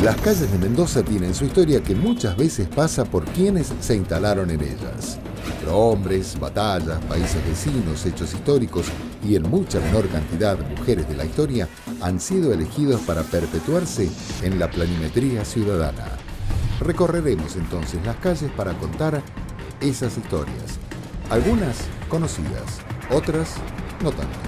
Las calles de Mendoza tienen su historia que muchas veces pasa por quienes se instalaron en ellas. Prohombres, batallas, países vecinos, hechos históricos y en mucha menor cantidad mujeres de la historia han sido elegidos para perpetuarse en la planimetría ciudadana. Recorreremos entonces las calles para contar esas historias. Algunas conocidas, otras no tanto.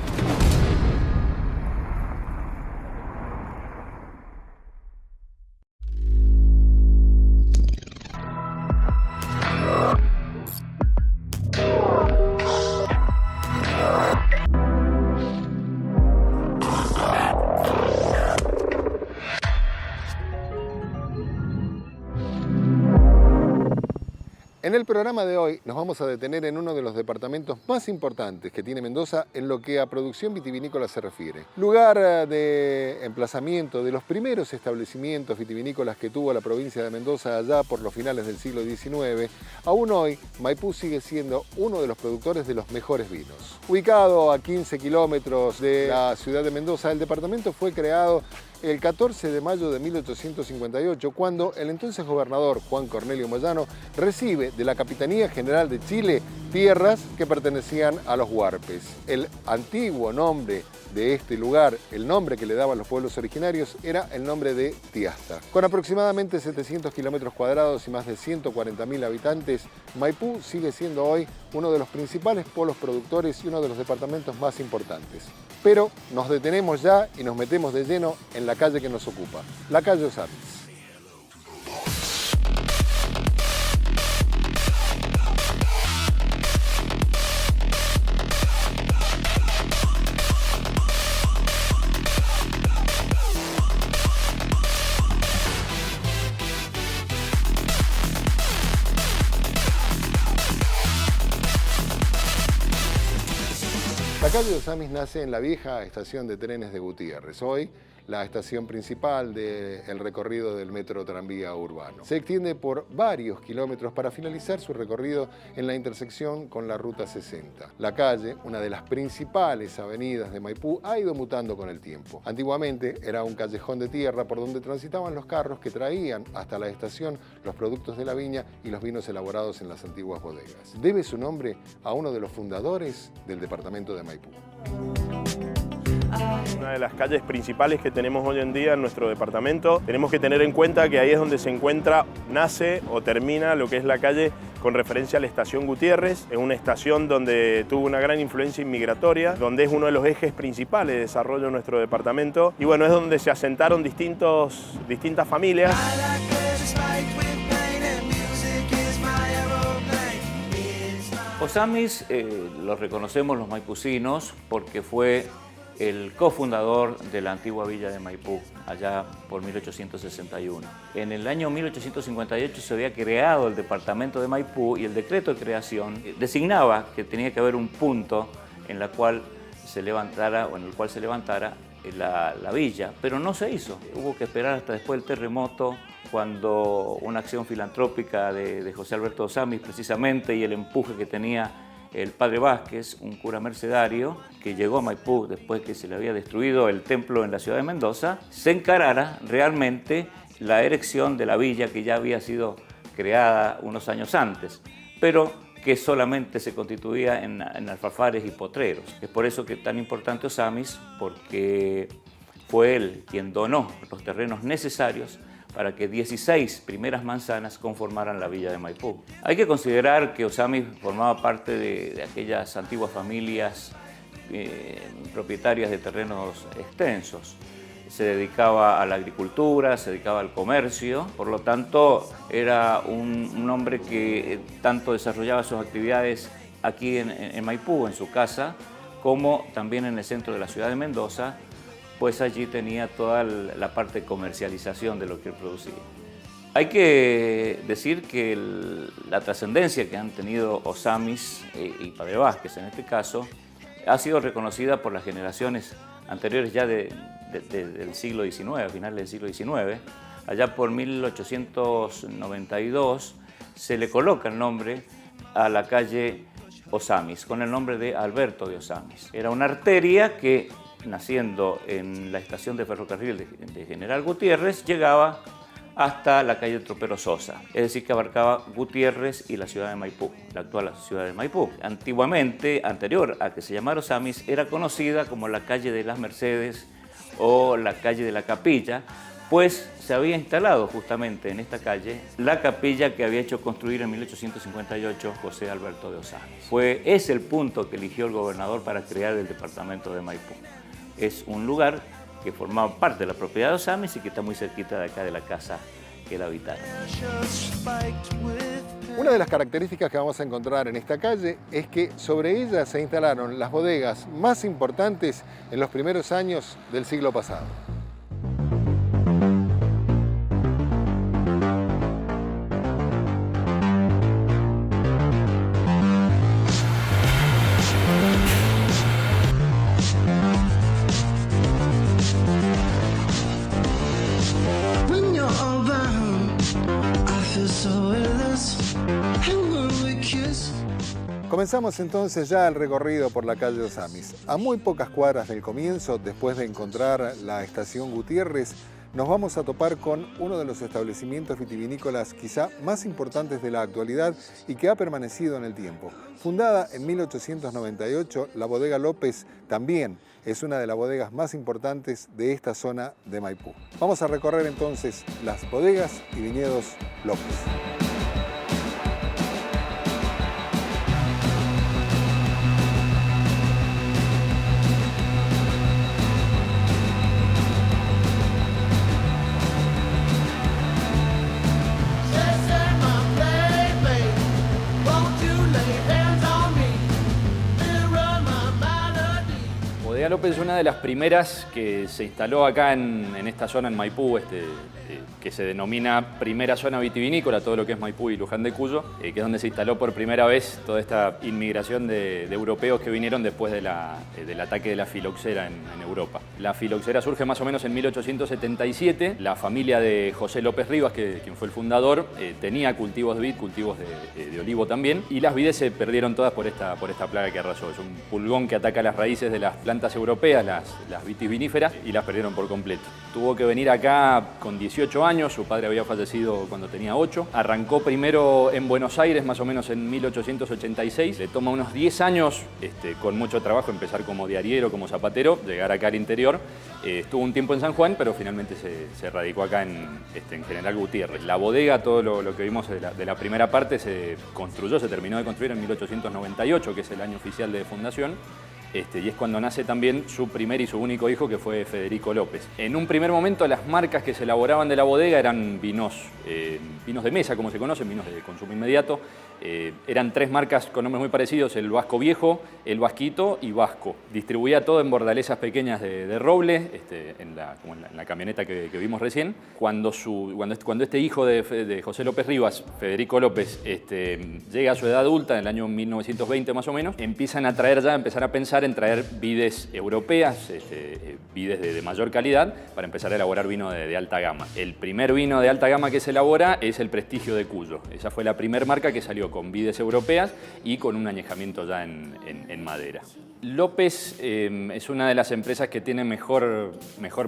En el programa de hoy nos vamos a detener en uno de los departamentos más importantes que tiene Mendoza en lo que a producción vitivinícola se refiere. Lugar de emplazamiento de los primeros establecimientos vitivinícolas que tuvo la provincia de Mendoza allá por los finales del siglo XIX, aún hoy Maipú sigue siendo uno de los productores de los mejores vinos. Ubicado a 15 kilómetros de la ciudad de Mendoza, el departamento fue creado el 14 de mayo de 1858, cuando el entonces gobernador Juan Cornelio Moyano recibe de la Capitanía General de Chile tierras que pertenecían a los huarpes. El antiguo nombre de este lugar, el nombre que le daban los pueblos originarios, era el nombre de Tiasta. Con aproximadamente 700 kilómetros cuadrados y más de 140.000 habitantes, Maipú sigue siendo hoy uno de los principales polos productores y uno de los departamentos más importantes. Pero nos detenemos ya y nos metemos de lleno en la calle que nos ocupa, la calle Osamis. La calle Osamis nace en la vieja estación de trenes de Gutiérrez, hoy la estación principal del recorrido del metro tranvía urbano. Se extiende por varios kilómetros para finalizar su recorrido en la intersección con la Ruta 60. La calle, una de las principales avenidas de Maipú, ha ido mutando con el tiempo. Antiguamente era un callejón de tierra por donde transitaban los carros que traían hasta la estación los productos de la viña y los vinos elaborados en las antiguas bodegas. Debe su nombre a uno de los fundadores del departamento de Maipú. Una de las calles principales que tenemos hoy en día en nuestro departamento. Tenemos que tener en cuenta que ahí es donde se encuentra, nace o termina lo que es la calle con referencia a la estación Gutiérrez. Es una estación donde tuvo una gran influencia inmigratoria, donde es uno de los ejes principales de desarrollo de nuestro departamento. Y bueno, es donde se asentaron distintas familias. Osamis lo reconocemos los maipucinos porque fue el cofundador de la antigua villa de Maipú, allá por 1861. En el año 1858 se había creado el departamento de Maipú y el decreto de creación designaba que tenía que haber un punto en el cual se levantara la villa, pero no se hizo. Hubo que esperar hasta después del terremoto, cuando una acción filantrópica de José Alberto Osamis precisamente y el empuje que tenía el padre Vázquez, un cura mercedario que llegó a Maipú después que se le había destruido el templo en la ciudad de Mendoza, se encarara realmente la erección de la villa que ya había sido creada unos años antes, pero que solamente se constituía en alfafares y potreros. Es por eso que es tan importante Osamis, porque fue él quien donó los terrenos necesarios para que 16 primeras manzanas conformaran la villa de Maipú. Hay que considerar que Osamis formaba parte de aquellas antiguas familias propietarias de terrenos extensos. Se dedicaba a la agricultura, se dedicaba al comercio, por lo tanto era un hombre que tanto desarrollaba sus actividades aquí en Maipú, en su casa, como también en el centro de la ciudad de Mendoza, pues allí tenía toda la parte de comercialización de lo que él producía. Hay que decir que la trascendencia que han tenido Osamis y Padre Vázquez en este caso ha sido reconocida por las generaciones anteriores ya del siglo XIX, a finales del siglo XIX. Allá por 1892 se le coloca el nombre a la calle Osamis, con el nombre de Alberto de Osamis. Era una arteria que, naciendo en la estación de ferrocarril de General Gutiérrez, llegaba hasta la calle Tropero Sosa, es decir, que abarcaba Gutiérrez y la ciudad de Maipú, la actual ciudad de Maipú. Antiguamente, anterior a que se llamara Osamis, era conocida como la calle de las Mercedes o la calle de la Capilla, pues se había instalado justamente en esta calle la capilla que había hecho construir en 1858 José Alberto de Osamis. Es el punto que eligió el gobernador para crear el departamento de Maipú. Es un lugar que formaba parte de la propiedad de Osamis y que está muy cerquita de acá de la casa que él habitaba. Una de las características que vamos a encontrar en esta calle es que sobre ella se instalaron las bodegas más importantes en los primeros años del siglo pasado. Comenzamos entonces ya el recorrido por la calle Osamis. A muy pocas cuadras del comienzo, después de encontrar la estación Gutiérrez, nos vamos a topar con uno de los establecimientos vitivinícolas quizá más importantes de la actualidad y que ha permanecido en el tiempo. Fundada en 1898, la bodega López también es una de las bodegas más importantes de esta zona de Maipú. Vamos a recorrer entonces las bodegas y viñedos López. Bodega López es una de las primeras que se instaló acá en esta zona en Maipú, que se denomina primera zona vitivinícola, todo lo que es Maipú y Luján de Cuyo, que es donde se instaló por primera vez toda esta inmigración de europeos que vinieron después del ataque de la filoxera en Europa. La filoxera surge más o menos en 1877. La familia de José López Rivas, quien fue el fundador, tenía cultivos de vid, cultivos de olivo también, y las vides se perdieron todas por esta plaga que arrasó. Es un pulgón que ataca las raíces de las plantas europeas, las vitis viníferas, y las perdieron por completo. Tuvo que venir acá con 18 años, su padre había fallecido cuando tenía 8. Arrancó primero en Buenos Aires, más o menos en 1886. Le toma unos 10 años, con mucho trabajo, empezar como diariero, como zapatero, llegar acá al interior. Estuvo un tiempo en San Juan, pero finalmente se radicó acá en General Gutiérrez. La bodega, todo lo que vimos de la primera parte, se terminó de construir en 1898, que es el año oficial de fundación. Y es cuando nace también su primer y su único hijo, que fue Federico López. En un primer momento, las marcas que se elaboraban de la bodega eran vinos de mesa, como se conocen, vinos de consumo inmediato. Eran 3 marcas con nombres muy parecidos: el Vasco Viejo, el Vasquito y Vasco. Distribuía todo en bordalesas pequeñas de roble, como en la camioneta que vimos recién. Cuando este hijo de José López Rivas, Federico López, llega a su edad adulta, en el año 1920 más o menos, empiezan a pensar en traer vides europeas, vides de mayor calidad, para empezar a elaborar vino de alta gama. El primer vino de alta gama que se elabora es el Prestigio de Cuyo. Esa fue la primera marca que salió con vides europeas y con un añejamiento ya en madera. López es una de las empresas que tiene mejor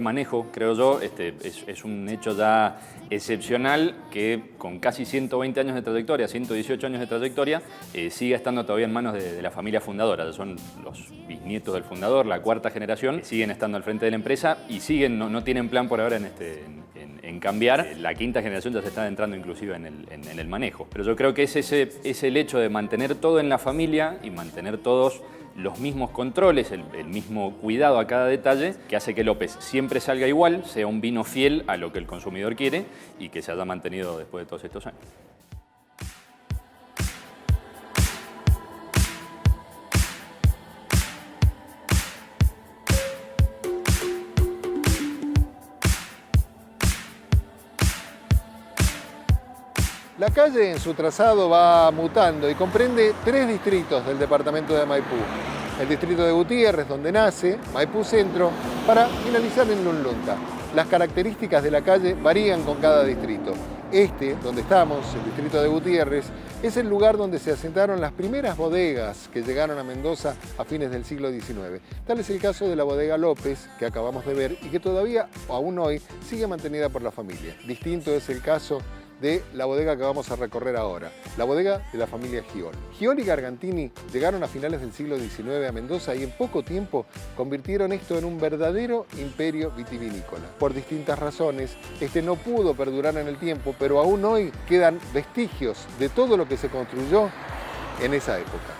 manejo, creo yo. Es un hecho ya excepcional que con casi 120 años de trayectoria, 118 años de trayectoria, sigue estando todavía en manos de la familia fundadora. Son los bisnietos del fundador, la 4ª generación, siguen estando al frente de la empresa y no tienen plan por ahora en cambiar. La 5ª generación ya se está adentrando inclusive en el manejo. Pero yo creo que es el hecho de mantener todo en la familia y mantener todos los mismos controles, el mismo cuidado a cada detalle, que hace que López siempre salga igual, sea un vino fiel a lo que el consumidor quiere y que se haya mantenido después de todos estos años. La calle en su trazado va mutando y comprende 3 distritos del departamento de Maipú. El distrito de Gutiérrez, donde nace, Maipú Centro, para finalizar en Lunlunta. Las características de la calle varían con cada distrito. Este, donde estamos, el distrito de Gutiérrez, es el lugar donde se asentaron las primeras bodegas que llegaron a Mendoza a fines del siglo XIX. Tal es el caso de la bodega López, que acabamos de ver y que todavía, aún hoy, sigue mantenida por la familia. Distinto es el caso de la bodega que vamos a recorrer ahora, la bodega de la familia Giol. Giol y Gargantini llegaron a finales del siglo XIX a Mendoza y en poco tiempo convirtieron esto en un verdadero imperio vitivinícola. Por distintas razones, este no pudo perdurar en el tiempo, pero aún hoy quedan vestigios de todo lo que se construyó en esa época.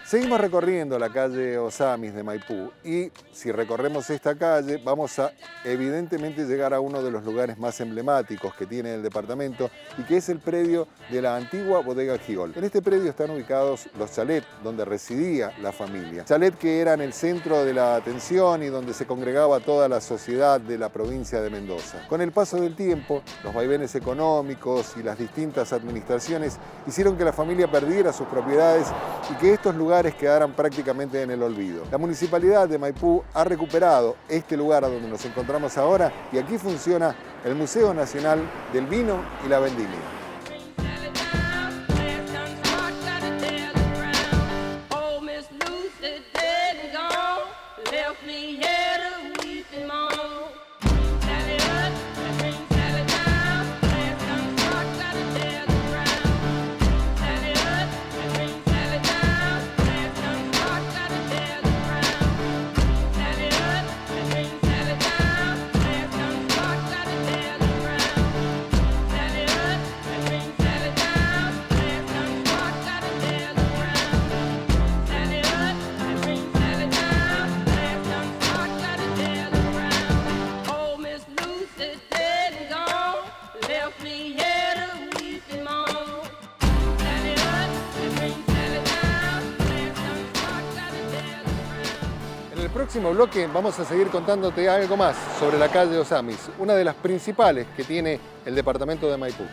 Seguimos recorriendo la calle Osamis de Maipú y si recorremos esta calle vamos a evidentemente llegar a uno de los lugares más emblemáticos que tiene el departamento y que es el predio de la antigua bodega Giol. En este predio están ubicados los chalets donde residía la familia. Chalets que eran el centro de la atención y donde se congregaba toda la sociedad de la provincia de Mendoza. Con el paso del tiempo, los vaivenes económicos y las distintas administraciones hicieron que la familia perdiera sus propiedades y que estos lugares quedaran prácticamente en el olvido. La Municipalidad de Maipú ha recuperado este lugar a donde nos encontramos ahora y aquí funciona el Museo Nacional del Vino y la Vendimia. En el próximo bloque vamos a seguir contándote algo más sobre la calle Osamis, una de las principales que tiene el departamento de Maipú.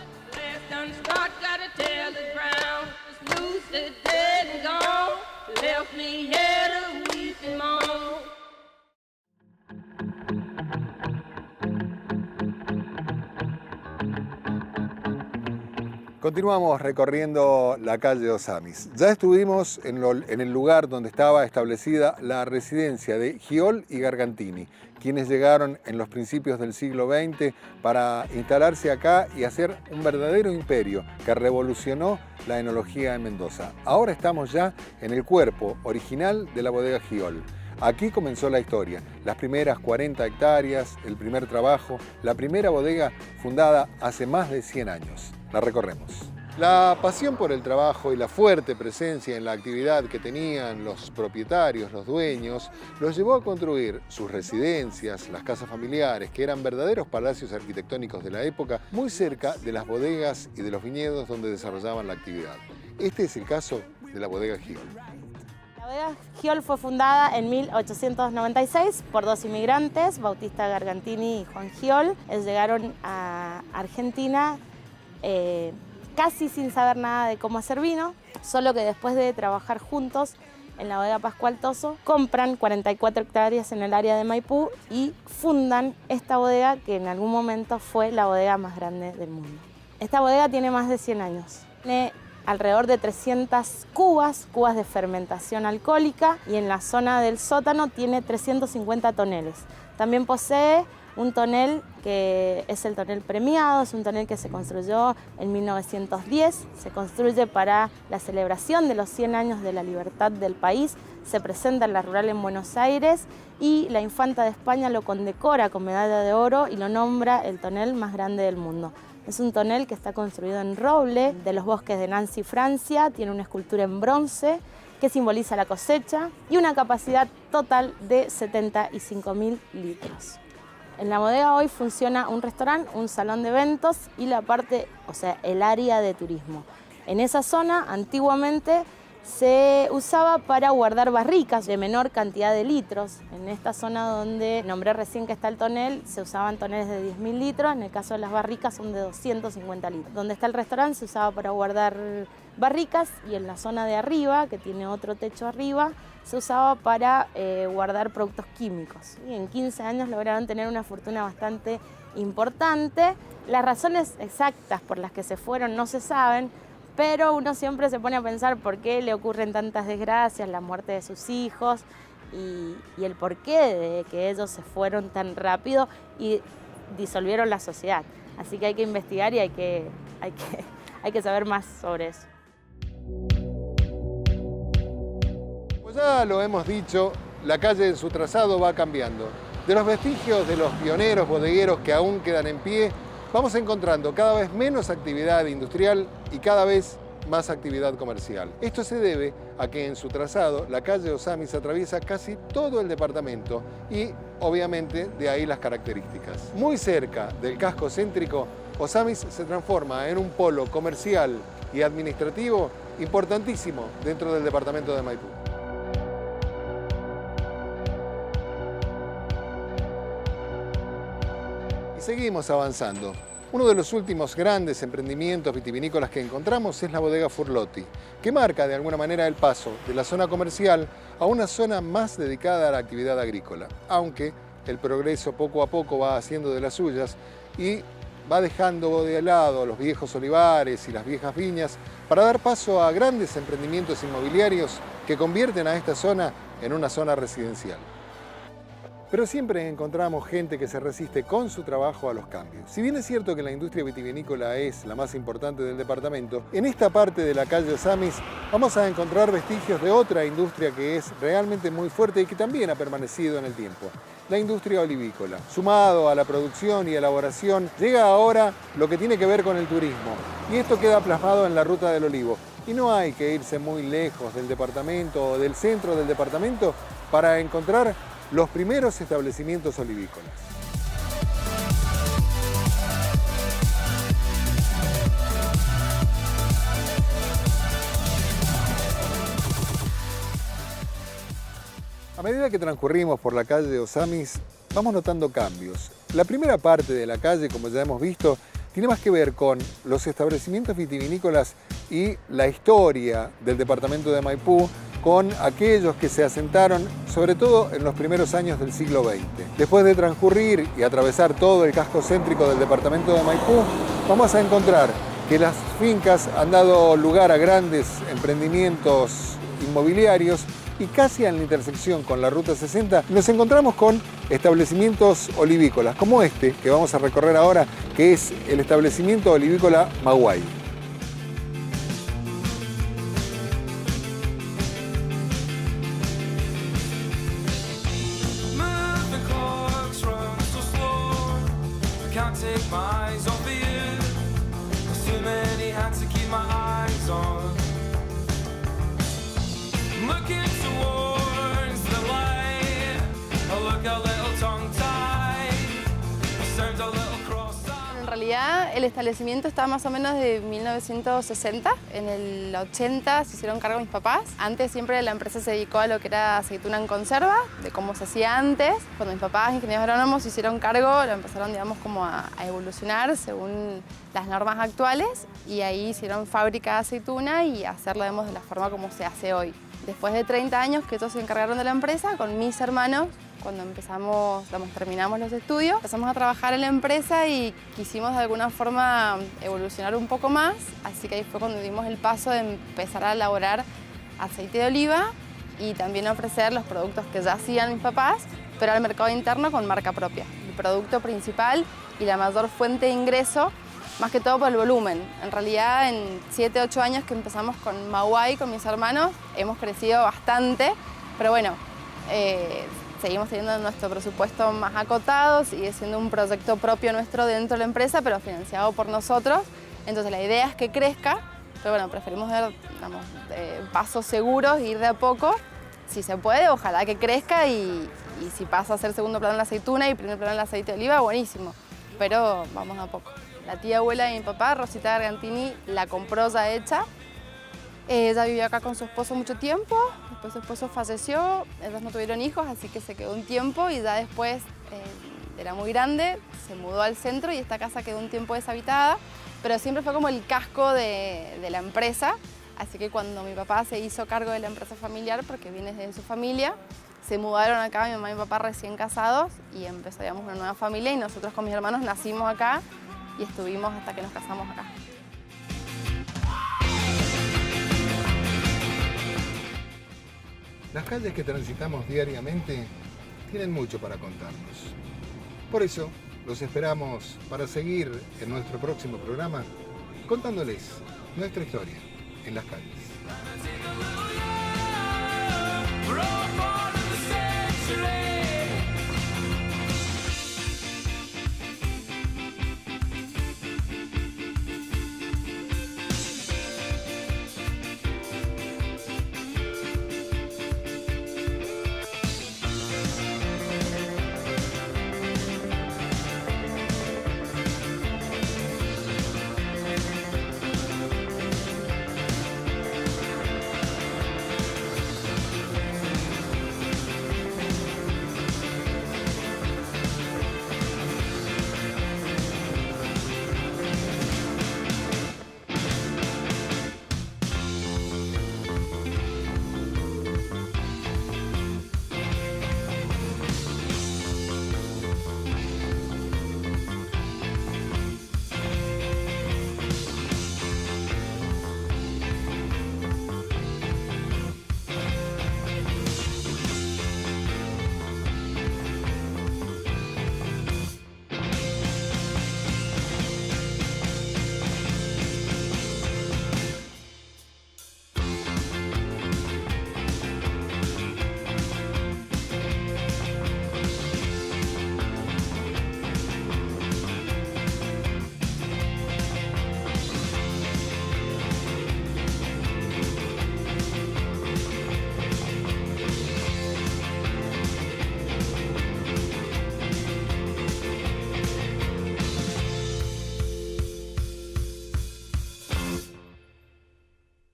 Continuamos recorriendo la calle Osamis. Ya estuvimos en el lugar donde estaba establecida la residencia de Giol y Gargantini, quienes llegaron en los principios del siglo XX para instalarse acá y hacer un verdadero imperio que revolucionó la enología en Mendoza. Ahora estamos ya en el cuerpo original de la bodega Giol. Aquí comenzó la historia, las primeras 40 hectáreas, el primer trabajo, la primera bodega fundada hace más de 100 años. La recorremos. La pasión por el trabajo y la fuerte presencia en la actividad que tenían los propietarios, los dueños, los llevó a construir sus residencias, las casas familiares, que eran verdaderos palacios arquitectónicos de la época, muy cerca de las bodegas y de los viñedos donde desarrollaban la actividad. Este es el caso de la bodega Giol. La bodega Giol fue fundada en 1896 por dos inmigrantes, Bautista Gargantini y Juan Giol. Ellos llegaron a Argentina casi sin saber nada de cómo hacer vino, solo que después de trabajar juntos en la bodega Pascual Toso, compran 44 hectáreas en el área de Maipú y fundan esta bodega que en algún momento fue la bodega más grande del mundo. Esta bodega tiene más de 100 años. Tiene alrededor de 300 cubas de fermentación alcohólica y en la zona del sótano tiene 350 toneles. También posee un tonel que es el tonel premiado, es un tonel que se construyó en 1910, se construye para la celebración de los 100 años de la libertad del país, se presenta en la rural en Buenos Aires y la Infanta de España lo condecora con medalla de oro y lo nombra el tonel más grande del mundo. Es un tonel que está construido en roble de los bosques de Nancy, Francia, tiene una escultura en bronce que simboliza la cosecha y una capacidad total de 75.000 litros. En la bodega hoy funciona un restaurante, un salón de eventos y la parte, o sea, el área de turismo. En esa zona, antiguamente, se usaba para guardar barricas de menor cantidad de litros. En esta zona donde nombré recién que está el tonel, se usaban toneles de 10.000 litros, en el caso de las barricas son de 250 litros. Donde está el restaurante se usaba para guardar barricas y en la zona de arriba, que tiene otro techo arriba, se usaba para guardar productos químicos. Y en 15 años lograron tener una fortuna bastante importante. Las razones exactas por las que se fueron no se saben, pero uno siempre se pone a pensar por qué le ocurren tantas desgracias, la muerte de sus hijos y el porqué de que ellos se fueron tan rápido y disolvieron la sociedad. Así que hay que investigar y hay que saber más sobre eso. Pues ya lo hemos dicho, la calle en su trazado va cambiando. De los vestigios de los pioneros bodegueros que aún quedan en pie, vamos encontrando cada vez menos actividad industrial y cada vez más actividad comercial. Esto se debe a que en su trazado la calle Osamis atraviesa casi todo el departamento y obviamente de ahí las características. Muy cerca del casco céntrico, Osamis se transforma en un polo comercial y administrativo importantísimo dentro del departamento de Maipú. Seguimos avanzando. Uno de los últimos grandes emprendimientos vitivinícolas que encontramos es la bodega Furlotti, que marca de alguna manera el paso de la zona comercial a una zona más dedicada a la actividad agrícola, aunque el progreso poco a poco va haciendo de las suyas y va dejando de lado los viejos olivares y las viejas viñas para dar paso a grandes emprendimientos inmobiliarios que convierten a esta zona en una zona residencial. Pero siempre encontramos gente que se resiste con su trabajo a los cambios. Si bien es cierto que la industria vitivinícola es la más importante del departamento, en esta parte de la calle Osamis vamos a encontrar vestigios de otra industria que es realmente muy fuerte y que también ha permanecido en el tiempo. La industria olivícola. Sumado a la producción y elaboración, llega ahora lo que tiene que ver con el turismo. Y esto queda plasmado en la Ruta del Olivo. Y no hay que irse muy lejos del departamento o del centro del departamento para encontrar los primeros establecimientos olivícolas. A medida que transcurrimos por la calle Osamis, vamos notando cambios. La primera parte de la calle, como ya hemos visto, tiene más que ver con los establecimientos vitivinícolas y la historia del departamento de Maipú, con aquellos que se asentaron sobre todo en los primeros años del siglo XX. Después de transcurrir y atravesar todo el casco céntrico del departamento de Maipú, vamos a encontrar que las fincas han dado lugar a grandes emprendimientos inmobiliarios y casi en la intersección con la Ruta 60 nos encontramos con establecimientos olivícolas, como este que vamos a recorrer ahora, que es el establecimiento olivícola Maguay. En realidad el establecimiento está más o menos de 1960. En el 80 se hicieron cargo mis papás. Antes siempre la empresa se dedicó a lo que era aceituna en conserva, de cómo se hacía antes. Cuando mis papás, ingenieros agrónomos, se hicieron cargo, lo empezaron, digamos, como a evolucionar según las normas actuales y ahí hicieron fábrica de aceituna y hacerlo, digamos, de la forma como se hace hoy. Después de 30 años que ellos se encargaron de la empresa, con mis hermanos, cuando terminamos los estudios, empezamos a trabajar en la empresa y quisimos de alguna forma evolucionar un poco más, así que ahí fue cuando dimos el paso de empezar a elaborar aceite de oliva y también ofrecer los productos que ya hacían mis papás, pero al mercado interno con marca propia. El producto principal y la mayor fuente de ingreso, más que todo por el volumen. En realidad, en 7, 8 años que empezamos con Maguay, con mis hermanos, hemos crecido bastante, pero bueno, seguimos teniendo nuestro presupuesto más acotado, sigue siendo un proyecto propio nuestro dentro de la empresa, pero financiado por nosotros. Entonces la idea es que crezca, pero bueno, preferimos dar, digamos, pasos seguros, ir de a poco. Si se puede, ojalá que crezca y Y si pasa a ser segundo plano en la aceituna y primer plano en el aceite de oliva, buenísimo. Pero vamos a poco. La tía abuela de mi papá, Rosita Gargantini, la compró ya hecha. Ella vivió acá con su esposo mucho tiempo, después su esposo falleció, ellas no tuvieron hijos, así que se quedó un tiempo y ya después era muy grande, se mudó al centro y esta casa quedó un tiempo deshabitada, pero siempre fue como el casco de la empresa, así que cuando mi papá se hizo cargo de la empresa familiar, porque viene de su familia, se mudaron acá, mi mamá y mi papá recién casados y empezamos una nueva familia y nosotros con mis hermanos nacimos acá y estuvimos hasta que nos casamos acá. Las calles que transitamos diariamente tienen mucho para contarnos. Por eso, los esperamos para seguir en nuestro próximo programa contándoles nuestra historia en las calles.